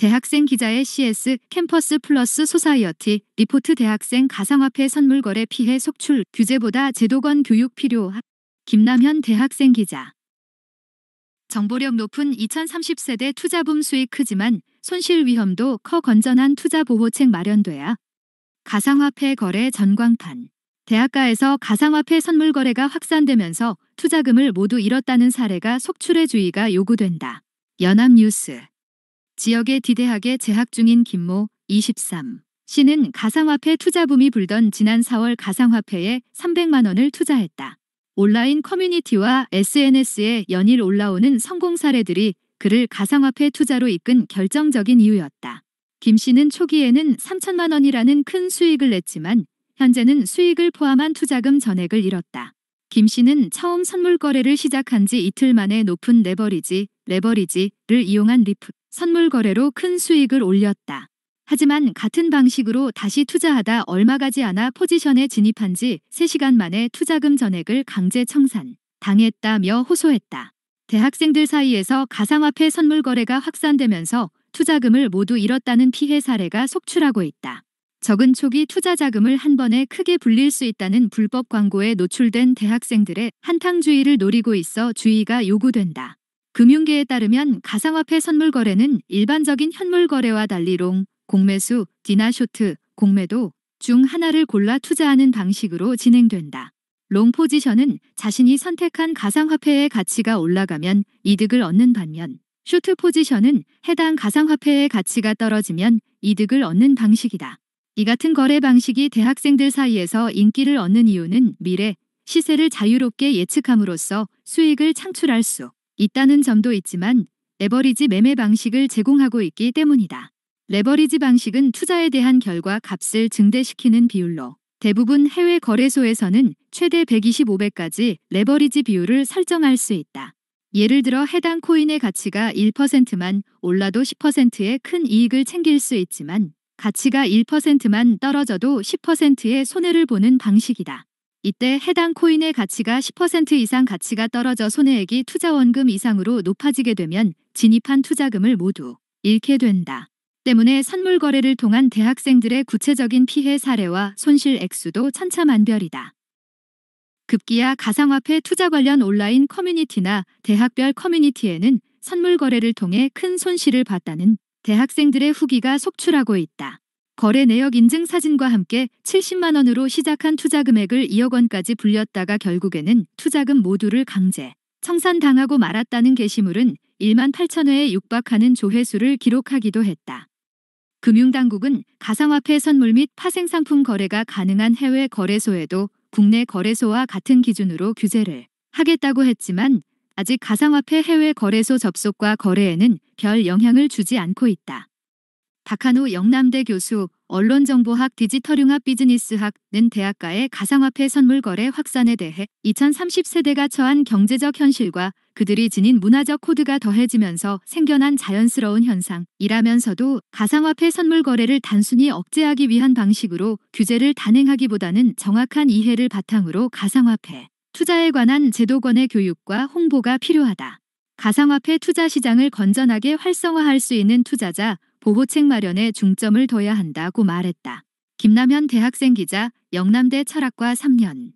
대학생 기자의 CS 캠퍼스 플러스 소사이어티 리포트 대학생 가상화폐 선물 거래 피해 속출 규제보다 제도권 교육 필요. 김남현 대학생 기자. 정보력 높은 2030세대 투자붐 수익 크지만 손실 위험도 커 건전한 투자 보호책 마련돼야. 가상화폐 거래 전광판. 대학가에서 가상화폐 선물 거래가 확산되면서 투자금을 모두 잃었다는 사례가 속출의 주의가 요구된다. 연합뉴스. 지역의 D대학에 재학 중인 김모 23 씨는 가상화폐 투자붐이 불던 지난 4월 가상화폐에 300만 원을 투자했다. 온라인 커뮤니티와 SNS에 연일 올라오는 성공 사례들이 그를 가상화폐 투자로 이끈 결정적인 이유였다. 김 씨는 초기에는 3천만 원이라는 큰 수익을 냈지만 현재는 수익을 포함한 투자금 전액을 잃었다. 김 씨는 처음 선물 거래를 시작한 지 이틀 만에 높은 레버리지를 이용한 선물 거래로 큰 수익을 올렸다. 하지만 같은 방식으로 다시 투자하다 얼마 가지 않아 포지션에 진입한 지 3시간 만에 투자금 전액을 강제 청산 당했다며 호소했다. 대학생들 사이에서 가상화폐 선물 거래가 확산되면서 투자금을 모두 잃었다는 피해 사례가 속출하고 있다. 적은 초기 투자 자금을 한 번에 크게 불릴 수 있다는 불법 광고에 노출된 대학생들의 한탕주의를 노리고 있어 주의가 요구된다. 금융계에 따르면 가상화폐 선물 거래는 일반적인 현물 거래와 달리 롱, 공매수, 디나 쇼트, 공매도 중 하나를 골라 투자하는 방식으로 진행된다. 롱 포지션은 자신이 선택한 가상화폐의 가치가 올라가면 이득을 얻는 반면 쇼트 포지션은 해당 가상화폐의 가치가 떨어지면 이득을 얻는 방식이다. 이 같은 거래 방식이 대학생들 사이에서 인기를 얻는 이유는 미래 시세를 자유롭게 예측함으로써 수익을 창출할 수 있다는 점도 있지만 레버리지 매매 방식을 제공하고 있기 때문이다. 레버리지 방식은 투자에 대한 결과 값을 증대시키는 비율로 대부분 해외 거래소에서는 최대 125배까지 레버리지 비율을 설정할 수 있다. 예를 들어 해당 코인의 가치가 1%만 올라도 10%의 큰 이익을 챙길 수 있지만 가치가 1%만 떨어져도 10%의 손해를 보는 방식이다. 이때 해당 코인의 가치가 10% 이상 가치가 떨어져 손해액이 투자 원금 이상으로 높아지게 되면 진입한 투자금을 모두 잃게 된다. 때문에 선물 거래를 통한 대학생들의 구체적인 피해 사례와 손실 액수도 천차만별이다. 급기야 가상화폐 투자 관련 온라인 커뮤니티나 대학별 커뮤니티에는 선물 거래를 통해 큰 손실을 봤다는 대학생들의 후기가 속출하고 있다. 거래 내역 인증 사진과 함께 70만 원으로 시작한 투자 금액을 2억 원까지 불렸다가 결국에는 투자금 모두를 강제 청산당하고 말았다는 게시물은 1만 8천 회에 육박하는 조회수를 기록하기도 했다. 금융당국은 가상화폐 선물 및 파생상품 거래가 가능한 해외 거래소에도 국내 거래소와 같은 기준으로 규제를 하겠다고 했지만 아직 가상화폐 해외 거래소 접속과 거래에는 별 영향을 주지 않고 있다. 박한우 영남대 교수, 언론정보학 디지털융합 비즈니스학은 대학가의 가상화폐 선물 거래 확산에 대해 2030세대가 처한 경제적 현실과 그들이 지닌 문화적 코드가 더해지면서 생겨난 자연스러운 현상이라면서도 가상화폐 선물 거래를 단순히 억제하기 위한 방식으로 규제를 단행하기보다는 정확한 이해를 바탕으로 가상화폐 투자에 관한 제도권의 교육과 홍보가 필요하다. 가상화폐 투자 시장을 건전하게 활성화할 수 있는 투자자 보호책 마련에 중점을 둬야 한다고 말했다. 김남현 대학생 기자, 영남대 철학과 3년.